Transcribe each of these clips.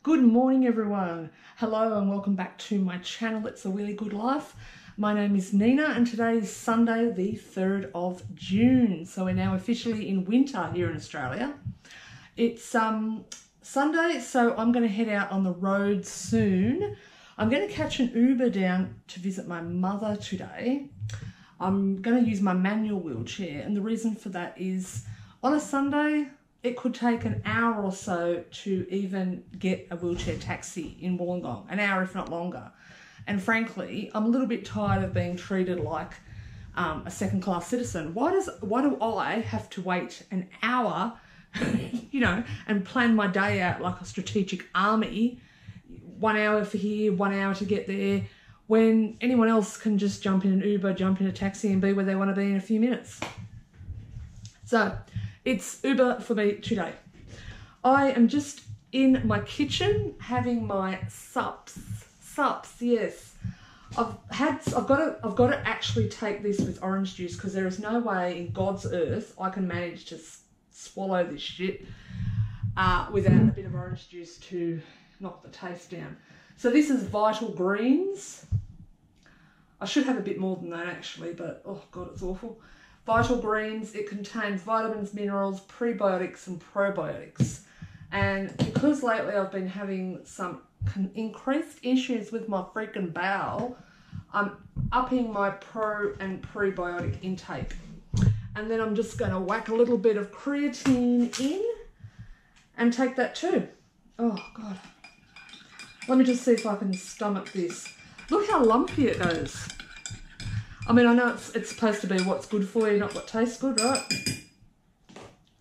Good morning everyone. Hello and welcome back to my channel. It's a really good life. My name is Nina and today is Sunday the 3rd of June. So we're now officially in winter here in Australia. It's Sunday, so I'm going to head out on the road soon. I'm going to catch an Uber down to visit my mother today. I'm going to use my manual wheelchair, and the reason for that is on a Sunday it could take an hour or so to even get a wheelchair taxi in Wollongong, an hour if not longer. And frankly, I'm a little bit tired of being treated like a second-class citizen. Why do I have to wait an hour, you know, and plan my day out like a strategic army, 1 hour for here, 1 hour to get there, when anyone else can just jump in an Uber, jump in a taxi and be where they want to be in a few minutes? So it's Uber for me today. I am just in my kitchen having my sups, yes. I've got to actually take this with orange juice because there is no way in God's earth I can manage to swallow this shit without a bit of orange juice to knock the taste down. So this is Vital Greens. I should have a bit more than that actually, but oh God, it's awful. Vital Greens, it contains vitamins, minerals, prebiotics and probiotics. And because lately I've been having some increased issues with my freaking bowel, I'm upping my pro and prebiotic intake. And then I'm just going to whack a little bit of creatine in and take that too. Oh God. Let me just see if I can stomach this. Look how lumpy it goes. I mean, I know it's supposed to be what's good for you, not what tastes good, right?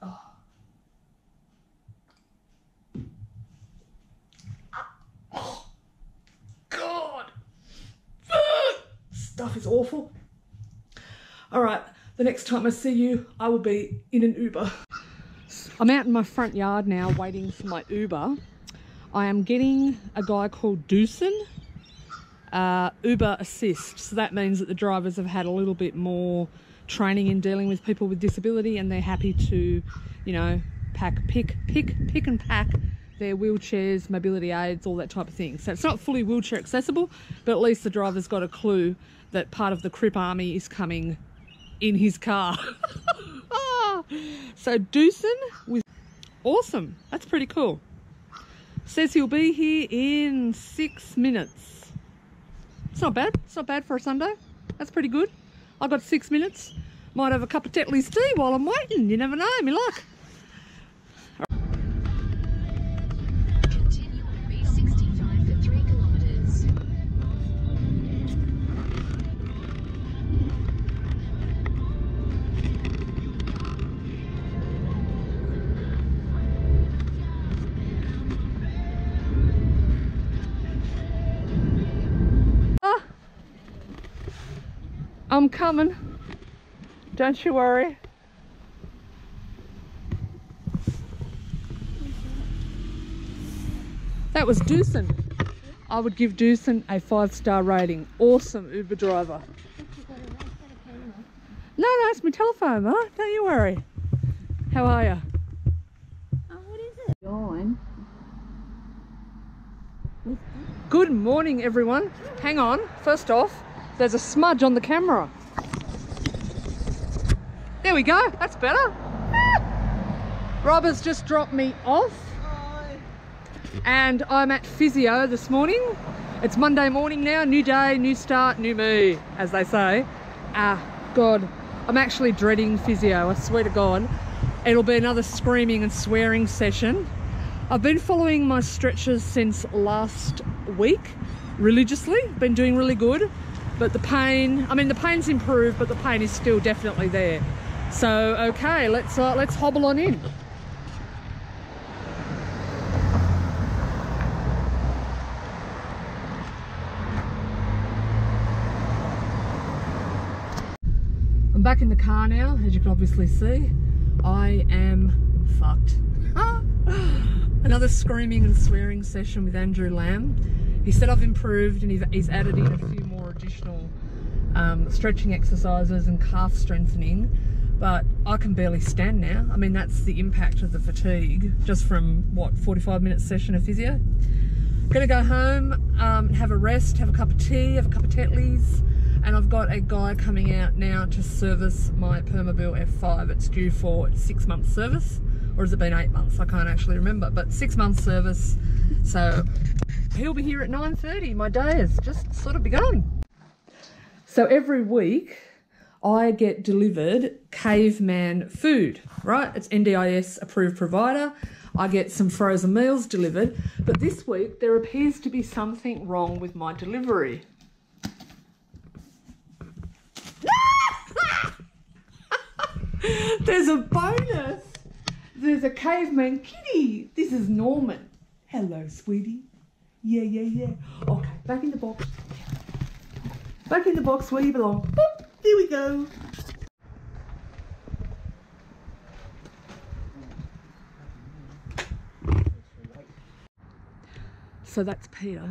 Oh. Oh. God. Stuff is awful. All right, the next time I see you, I will be in an Uber. I'm out in my front yard now waiting for my Uber. I am getting a guy called Doosan Uber Assist. So that means that the drivers have had a little bit more training in dealing with people with disability, and they're happy to, you know, pick and pack their wheelchairs, mobility aids, all that type of thing. So it's not fully wheelchair accessible, but at least the driver's got a clue that part of the Crip Army is coming in his car. So Doosan with awesome. That's pretty cool. Says he'll be here in 6 minutes. It's not bad. It's not bad for a Sunday. That's pretty good. I've got 6 minutes. Might have a cup of Tetley's tea while I'm waiting. You never know, me luck. Continue on B65 for 3 kilometers. I'm coming. Don't you worry. That was Doosan. I would give Doosan a 5-star rating. Awesome Uber driver. No, it's my telephone, Ma. Don't you worry. How are you? Oh, what is it? Going. Good morning, everyone. Hang on. First off, there's a smudge on the camera. There we go. That's better. Rob has just dropped me off. And I'm at physio this morning. It's Monday morning now. New day, new start, new me, as they say. God, I'm actually dreading physio. I swear to God. It'll be another screaming and swearing session. I've been following my stretches since last week religiously. Been doing really good. But the pain, I mean, the pain's improved, but the pain is still definitely there. So, okay, let's hobble on in. I'm back in the car now, as you can obviously see. I am fucked. Another screaming and swearing session with Andrew Lamb. He said I've improved and he's added in a few more additional stretching exercises and calf strengthening. but I can barely stand now. I mean, that's the impact of the fatigue just from what, 45 minute session of physio. Gonna go home, have a rest, have a cup of tea, have a cup of Tetley's, and I've got a guy coming out now to service my Permobil F5. It's due for 6 months service, or has it been 8 months? I can't actually remember, but 6 months service. So he'll be here at 9:30. My day has just sort of begun. So every week I get delivered caveman food, right? It's NDIS approved provider. I get some frozen meals delivered, but this week there appears to be something wrong with my delivery. There's a bonus. There's a caveman kitty. This is Norman. Hello, sweetie. Yeah. Okay, back in the box. Back in the box where you belong. Boop, here we go. So that's Peter.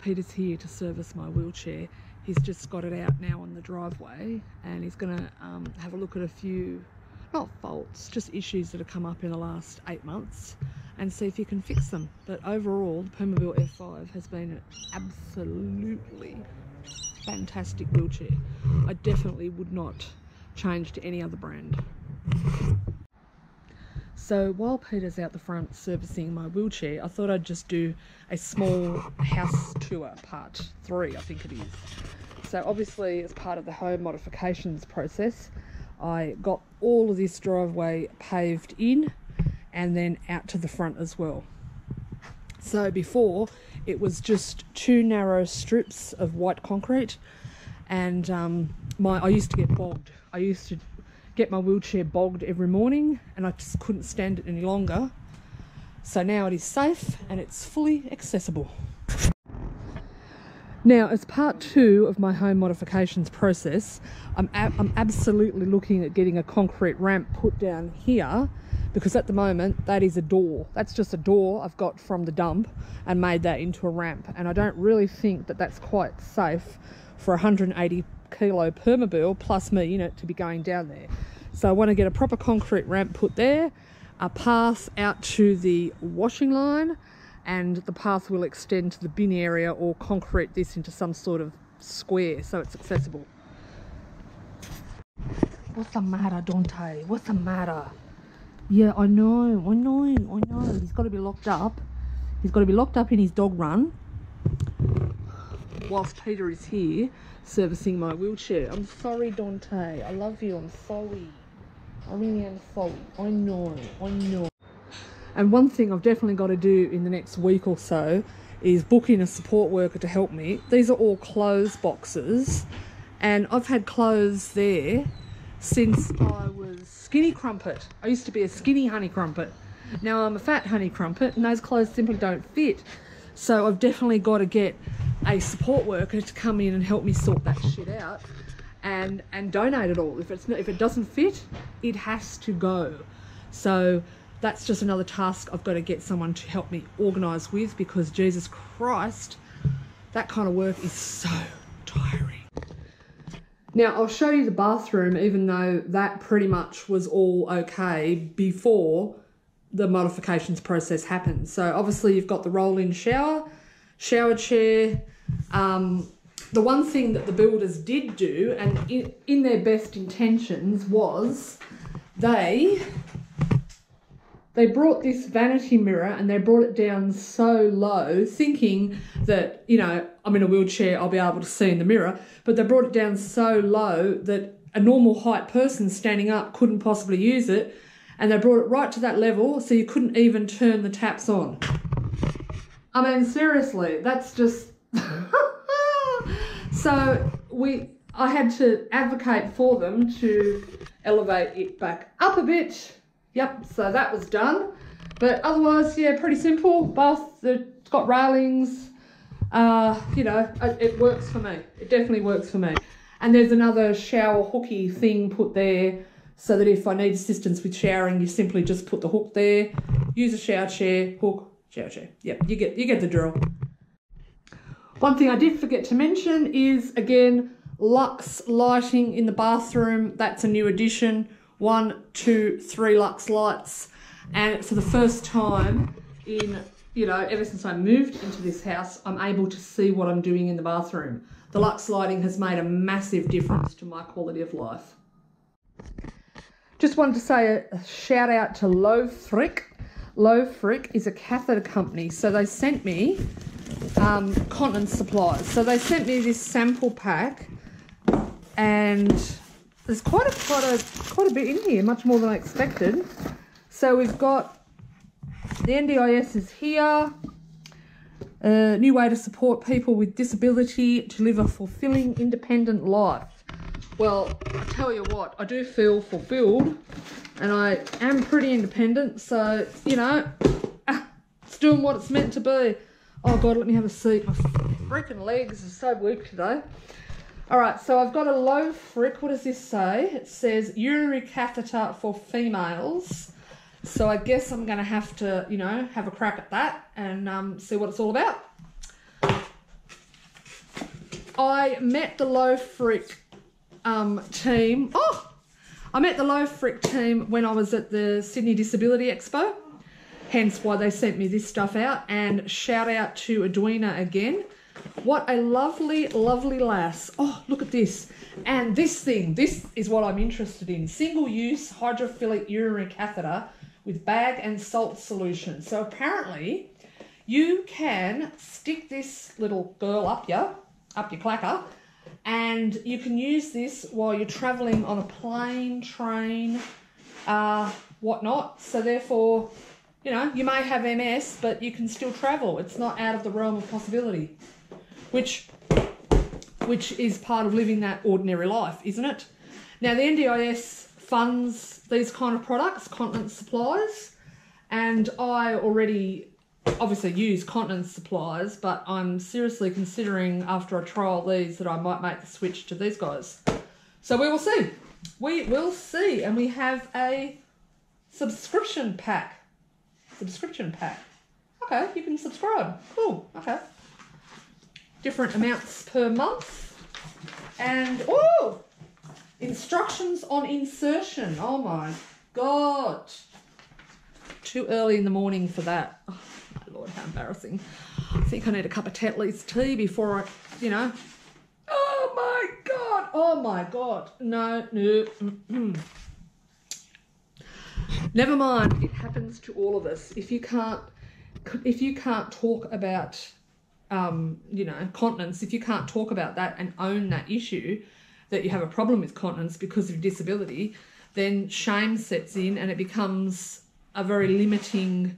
Peter's here to service my wheelchair. He's just got it out now on the driveway, and he's gonna have a look at a few, not faults, just issues that have come up in the last 8 months and see if he can fix them. But overall, the Permobil F5 has been an absolutely fantastic wheelchair. I definitely would not change to any other brand. So while Peter's out the front servicing my wheelchair, I thought I'd just do a small house tour, part 3, I think it is. So obviously, as part of the home modifications process, I got all of this driveway paved in and then out to the front as well. So before, it was just 2 narrow strips of white concrete, and I used to get bogged. I used to get my wheelchair bogged every morning, and I just couldn't stand it any longer. So now it is safe and it's fully accessible. Now, as part 2 of my home modifications process, I'm absolutely looking at getting a concrete ramp put down here, because at the moment that is a door. That's just a door I've got from the dump and made that into a ramp, and I don't really think that that's quite safe for 180 kilo Permobil plus me in it to be going down there. So I want to get a proper concrete ramp put there, a path out to the washing line, and the path will extend to the bin area, or concrete this into some sort of square so it's accessible. What's the matter, Dante? What's the matter? Yeah, I know. He's got to be locked up. He's got to be locked up in his dog run whilst Peter is here servicing my wheelchair. I'm sorry, Dante. I love you. I'm sorry. I really am sorry. I know. And one thing I've definitely got to do in the next week or so is book in a support worker to help me. These are all clothes boxes, and I've had clothes there since I was skinny crumpet. I used to be a skinny honey crumpet. Now I'm a fat honey crumpet, and those clothes simply don't fit. So I've definitely got to get a support worker to come in and help me sort that shit out and donate it all. If it doesn't fit, it has to go. So that's just another task I've got to get someone to help me organise with, because Jesus Christ, that kind of work is so tiring. Now I'll show you the bathroom, even though that pretty much was all okay before the modifications process happened. So obviously you've got the roll-in shower chair. The one thing that the builders did do, and in their best intentions, was they brought this vanity mirror and they brought it down so low, thinking that, you know, I'm in a wheelchair, I'll be able to see in the mirror, but they brought it down so low that a normal height person standing up couldn't possibly use it, and they brought it right to that level so you couldn't even turn the taps on. I mean, seriously, that's just... So I had to advocate for them to elevate it back up a bit. Yep, so that was done. But otherwise, yeah, pretty simple. Bath, it's got railings. You know, it works for me. It definitely works for me. And there's another shower hooky thing put there, so that if I need assistance with showering, you simply just put the hook there, use a shower chair, hook, shower chair. Yep, you get the drill. One thing I did forget to mention is, again, Lux lighting in the bathroom, that's a new addition. 1, 2, 3 Lux lights. And for the first time in, ever since I moved into this house, I'm able to see what I'm doing in the bathroom. The Lux lighting has made a massive difference to my quality of life. Just wanted to say a shout out to Low Frick. Low Frick is a catheter company. So they sent me continence supplies. So they sent me this sample pack, and there's quite a bit in here, much more than I expected. So we've got the NDIS is here. A new way to support people with disability to live a fulfilling, independent life. Well, I tell you what, I do feel fulfilled, and I am pretty independent, so, it's doing what it's meant to be. Oh God, let me have a seat. My freaking legs are so weak today. All right, so I've got a Low Frick. What does this say? It says urinary catheter for females. So I guess I'm going to have to, have a crack at that and see what it's all about. I met the Low Frick team. I met the Low Frick team when I was at the Sydney Disability Expo. Hence why they sent me this stuff out. And shout out to Edwina again. What a lovely, lovely lass. Oh, look at this. And this is what I'm interested in. Single-use hydrophilic urinary catheter with bag and salt solution. So apparently you can stick this little girl up your clacker, and you can use this while you're travelling on a plane, train, whatnot. So therefore, you may have MS, but you can still travel. It's not out of the realm of possibility, which is part of living that ordinary life, isn't it? Now, the NDIS funds these kind of products, continence supplies, and I already obviously use continence supplies, but I'm seriously considering after I trial these that I might make the switch to these guys. So we will see. We will see. And we have a subscription pack. Okay, you can subscribe. Cool. Okay. Different amounts per month. And, instructions on insertion. Oh my God. Too early in the morning for that. Oh my Lord, how embarrassing. I think I need a cup of Tetley's tea before I, Oh my God. Oh my God. No. Never mind. It happens to all of us. If you can't talk about, continence, if you can't talk about that and own that issue, that you have a problem with continence because of disability, then shame sets in and it becomes a very limiting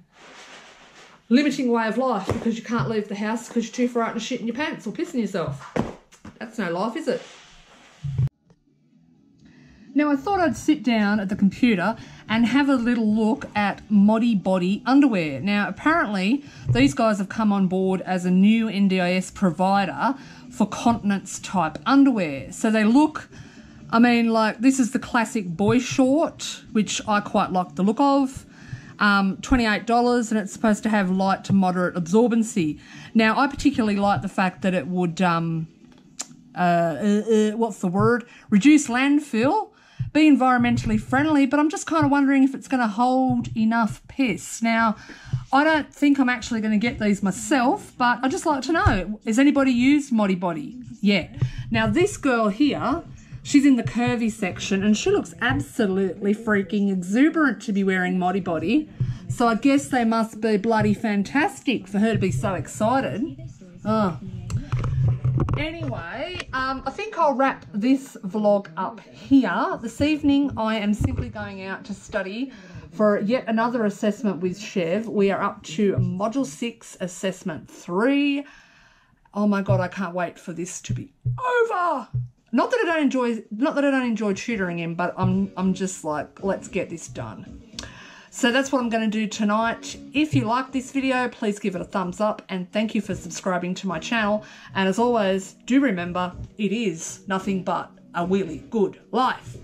way of life, because you can't leave the house because you're too frightened to shit in your pants or piss in yourself. That's no life, is it? Now, I thought I'd sit down at the computer and have a little look at Modibodi underwear. Now, apparently, these guys have come on board as a new NDIS provider for continence type underwear. So they look, like this is the classic boy short, which I quite like the look of. $28, and it's supposed to have light to moderate absorbency. Now, I particularly like the fact that it would, reduce landfill, be environmentally friendly, but I'm just kind of wondering if it's going to hold enough piss. Now, I don't think I'm actually going to get these myself, but I'd just like to know, has anybody used Modibodi yet? Now, this girl here, she's in the curvy section, and she looks absolutely freaking exuberant to be wearing Modibodi. So I guess they must be bloody fantastic for her to be so excited. Oh. Anyway, I think I'll wrap this vlog up here. This evening, I am simply going out to study for yet another assessment with Chev. We are up to Module 6, Assessment 3. Oh my God, I can't wait for this to be over. Not that I don't enjoy tutoring him, but I'm just like, let's get this done. So that's what I'm going to do tonight. If you like this video, please give it a thumbs up, and thank you for subscribing to my channel. And as always, do remember, it is nothing but a really good life.